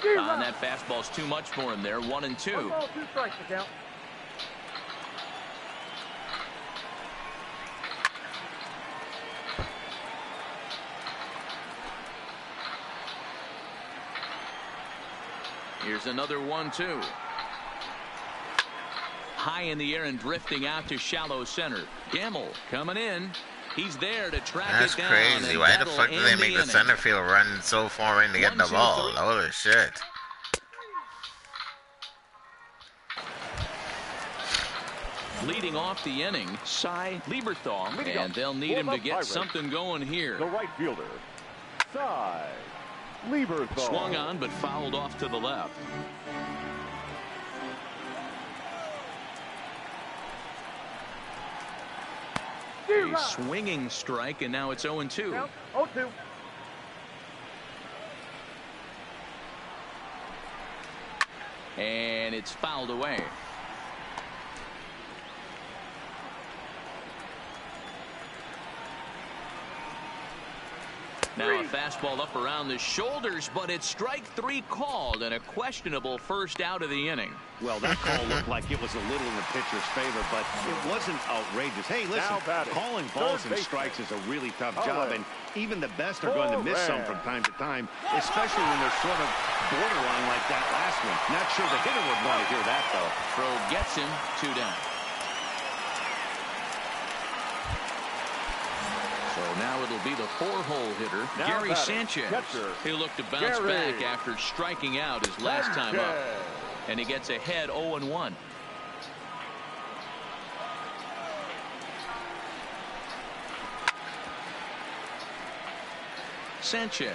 B: And that fastball's too much for him there. 1-2.
G: 1 ball, 2 strikes to count.
B: Here's another 1-2. High in the air and drifting out to shallow center. Gamble coming in. He's there to track
A: That's
B: it down.
A: crazy.
B: And
A: Why the
B: that'll
A: fuck do they
B: end
A: make the
B: inning.
A: center field run so far in to get the
B: 1, 2,
A: ball?
B: 3.
A: Holy shit.
B: Leading off the inning, Cy Lieberthal, and they'll need him to get something going here.
D: The right fielder. Side. Lieberthal.
B: Swung on, but fouled off to the left. A swinging strike, and now it's 0-2.
G: Count 0-2.
B: And it's fouled away. Now a fastball up around the shoulders, but it's strike 3 called and a questionable first out of the inning.
C: Well, that call looked like it was a little in the pitcher's favor, but it wasn't outrageous. Hey, listen, calling balls and strikes is a really tough job, and even the best are going to miss some from time to time, especially when they're sort of borderline like that last one. Not sure the hitter would want to hear that, though.
B: Throw gets him, 2 down. So now it'll be the 4-hole hitter, Gary Sanchez. He'll look to bounce back after striking out his last time up. And he gets ahead 0-1. Sanchez,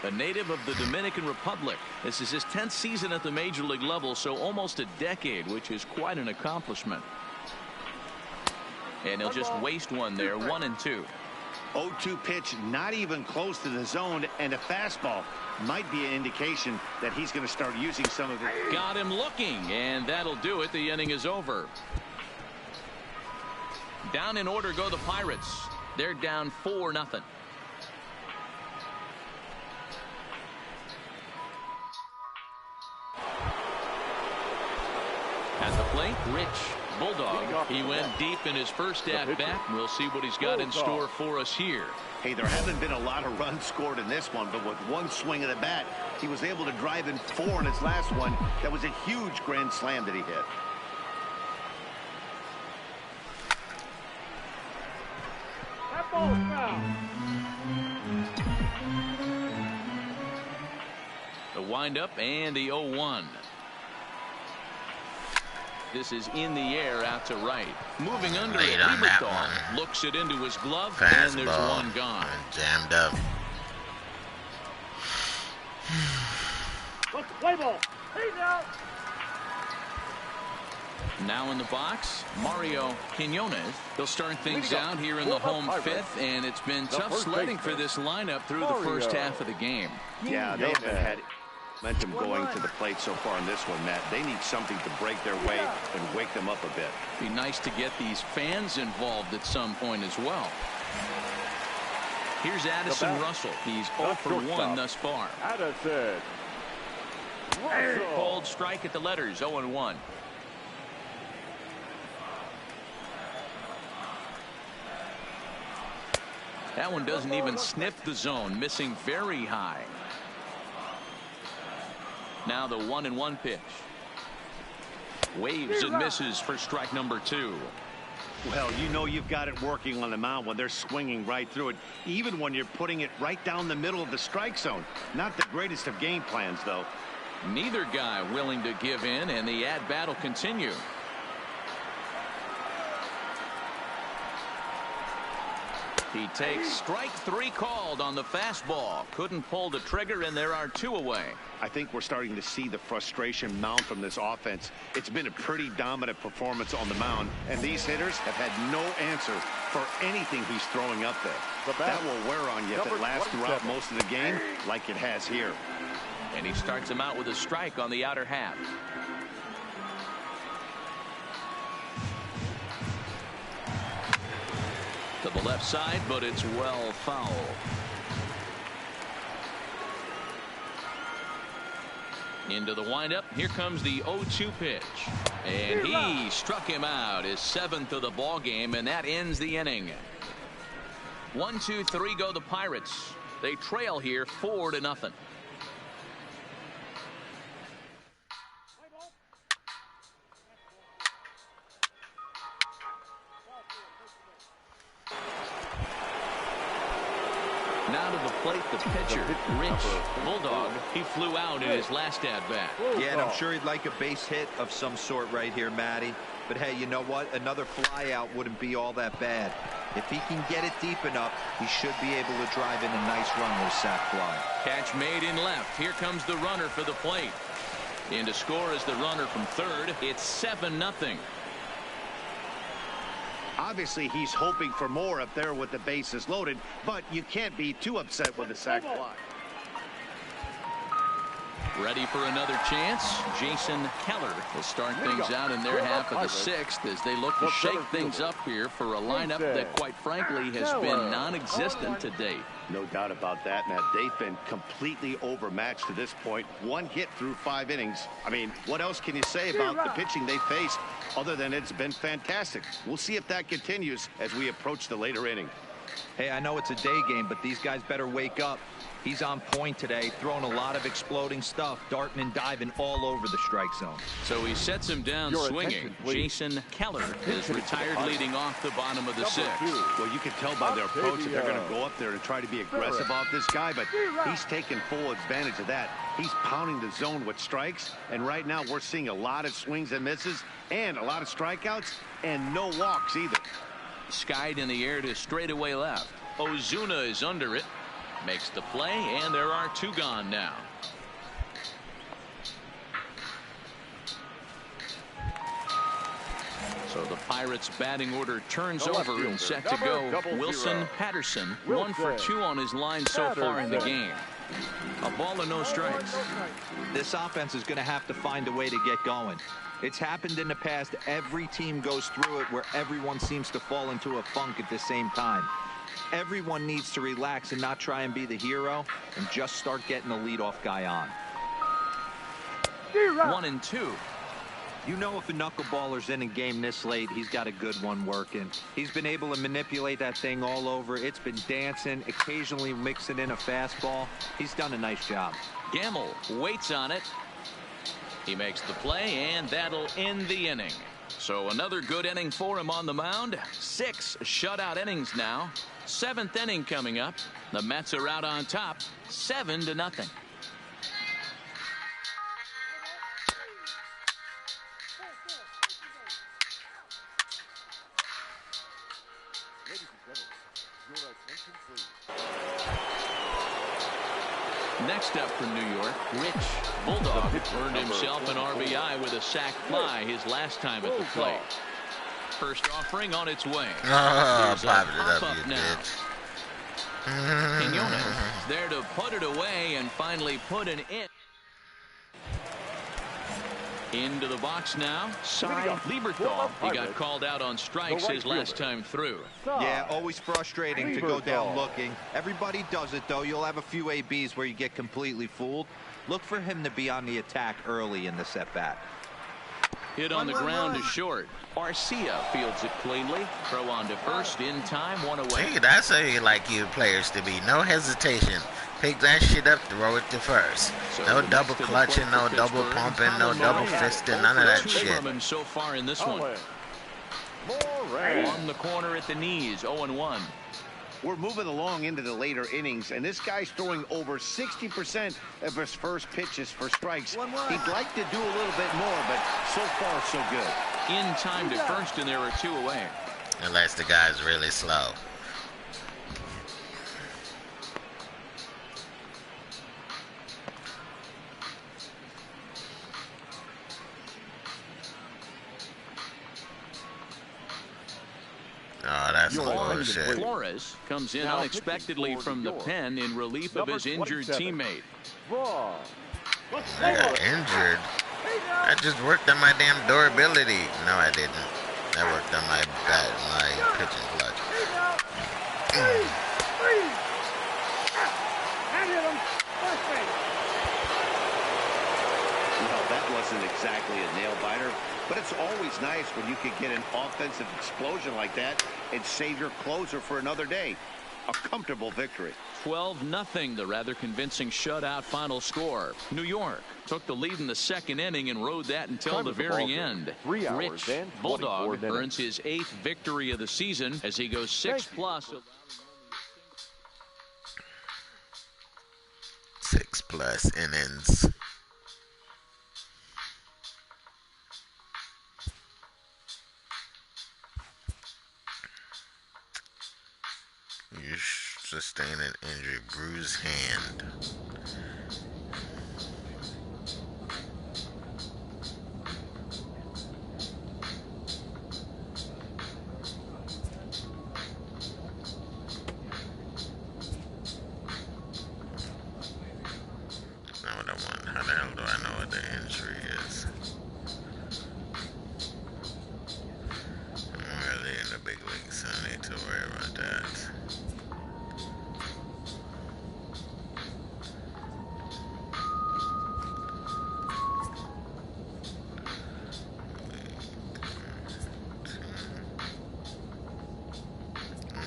B: a native of the Dominican Republic. This is his 10th season at the major league level, so almost a decade, which is quite an accomplishment. And he'll just waste one there, 1-2.
C: 0-2 pitch, not even close to the zone, and a fastball might be an indication that he's going to start using some of it.
B: Got him looking, and that'll do it. The inning is over. Down in order go the Pirates. They're down 4-0. At the plate, Rich Bulldog. He went deep in his first at-bat. We'll see what he's got in store for us here.
C: Hey, there haven't been a lot of runs scored in this one, but with one swing of the bat, he was able to drive in 4 in his last one. That was a huge grand slam that he hit.
G: That ball is foul.
B: The windup and the 0-1. This is in the air out to right. Moving under it, Lieberthal looks it into his glove, and there's one gone.
A: Jammed up.
G: Let's play ball. He's out.
B: Now in the box, Mario Quinones. They'll start things out here in the home 5th, and it's been tough sledding for this lineup through the first half of the game.
C: Yeah, they haven't had momentum going to the plate so far in this one, Matt. They need something to break their way and wake them up a bit.
B: Be nice to get these fans involved at some point as well. Here's Addison Russell. He's 0 for 1 thus far.
D: Addison
B: Cold strike at the letters, 0-1. That one doesn't even sniff the zone, missing very high. Now the 1-1 pitch. Waves and misses for strike number 2.
C: Well, you know you've got it working on the mound when they're swinging right through it, even when you're putting it right down the middle of the strike zone. Not the greatest of game plans, though.
B: Neither guy willing to give in, and the at-bat will continue. He takes strike 3 called on the fastball. Couldn't pull the trigger, and there are 2 away.
C: I think we're starting to see the frustration mount from this offense. It's been a pretty dominant performance on the mound, and these hitters have had no answer for anything he's throwing up there. That will wear on you if it lasts throughout most of the game like it has here.
B: And he starts him out with a strike on the outer half. To the left side, but it's well foul. Into the windup. Here comes the 0-2 pitch. And he struck him out, his 7th of the ball game, and that ends the inning. 1, 2, 3 go the Pirates. They trail here 4-0. Now to the plate, the pitcher, Rich Bulldog. He flew out in his last at-bat.
E: Yeah, and I'm sure he'd like a base hit of some sort right here, Matty. But hey, you know what? Another fly out wouldn't be all that bad. If he can get it deep enough, he should be able to drive in a nice run with sac fly.
B: Catch made in left. Here comes the runner for the plate. In to score is the runner from third. It's 7-0.
C: Obviously, he's hoping for more up there with the bases loaded, but you can't be too upset with the sac fly.
B: Ready for another chance. Jason Keller will start things out in their half of the sixth as they look to shake things up here for a lineup that, quite frankly, has been non-existent to date.
C: No doubt about that, Matt. They've been completely overmatched to this point. One hit through 5 innings. I mean, what else can you say about the pitching they faced other than it's been fantastic? We'll see if that continues as we approach the later inning.
E: Hey, I know it's a day game, but these guys better wake up. He's on point today, throwing a lot of exploding stuff, darting and diving all over the strike zone.
B: So he sets him down swinging. Jason Keller is retired leading off the bottom of the sixth.
C: Well, you can tell by their approach that they're going to go up there and try to be aggressive off this guy, but he's taking full advantage of that. He's pounding the zone with strikes, and right now we're seeing a lot of swings and misses and a lot of strikeouts and no walks either.
B: Skied in the air to straightaway left. Ozuna is under it. Makes the play, and there are 2 gone now. So the Pirates batting order turns over and set to go. Wilson Patterson, 1 for 2 on his line so far in the game. A ball and no strikes.
E: This offense is going to have to find a way to get going. It's happened in the past. Every team goes through it where everyone seems to fall into a funk at the same time. Everyone needs to relax and not try and be the hero and just start getting the leadoff guy on.
B: 1-2.
E: You know, if a knuckleballer's in a game this late, he's got a good one working. He's been able to manipulate that thing all over. It's been dancing, occasionally mixing in a fastball. He's done a nice job.
B: Gamble waits on it. He makes the play, and that'll end the inning. So another good inning for him on the mound. 6 shutout innings now. 7th inning coming up. The Mets are out on top, 7-0. Next up for New York, Rich Bulldog earned himself an RBI with a sac fly his last time at the plate. First offering on its way.
A: Oh, pop it up, you
B: now.
A: bitch.
B: Quinones there to put it away and finally put an in. Into the box now. Cy Lieberthal. He got called out on strikes his last time through.
E: Yeah, always frustrating to go down looking. Everybody does it, though. You'll have a few ABs where you get completely fooled. Look for him to be on the attack early in the at-bat.
B: Hit on the ground to short. Arcia fields it cleanly. Throw on to first in time, 1 away.
A: See, that's how you like you players to be. No hesitation. Pick that shit up, throw it to first. No double clutching, no double pumping, no double fisting, none of that shit.
B: From him so far in this one. On the corner at the knees, 0-1.
C: We're moving along into the later innings, and this guy's throwing over 60% of his first pitches for strikes. He'd like to do a little bit more, but so far, so good.
B: In time to first, and there are 2 away.
A: Unless the guy's really slow. Oh, that's bullshit.
B: Flores comes in unexpectedly from the pen in relief of his injured teammate.
A: I got injured. I just worked on my damn durability. No, I didn't. I worked on my pitching clutch.
C: Well, that wasn't exactly a nail biter, but it's always nice when you can get an offensive explosion like that and save your closer for another day. A comfortable victory.
B: 12-0, the rather convincing shutout final score. New York took the lead in the 2nd inning and rode that until the very end. Rich Bulldog earns his 8th victory of the season as he goes 6+.
A: 6+ innings. You sustain an injury, bruised hand. Now what I that one. How the hell do I know what the injury is? I'm really in the big leagues, so I need to worry about that.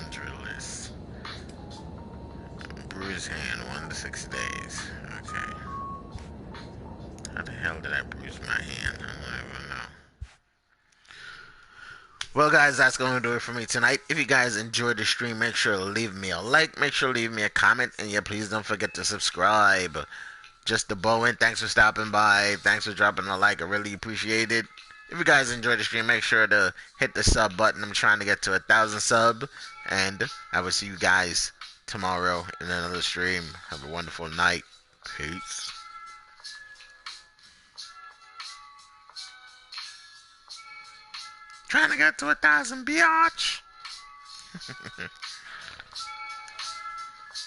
A: Injury list. Bruised hand, 1 to 6 days. Okay. How the hell did I bruise my hand? I don't even know. Well, guys, that's going to do it for me tonight. If you guys enjoyed the stream, make sure to leave me a like. Make sure to leave me a comment. And yeah, please don't forget to subscribe. Just the Bowen, thanks for stopping by. Thanks for dropping a like. I really appreciate it. If you guys enjoyed the stream, make sure to hit the sub button. I'm trying to get to 1,000 subs. And I will see you guys tomorrow in another stream. Have a wonderful night. Peace. Trying to get to 1,000, biatch.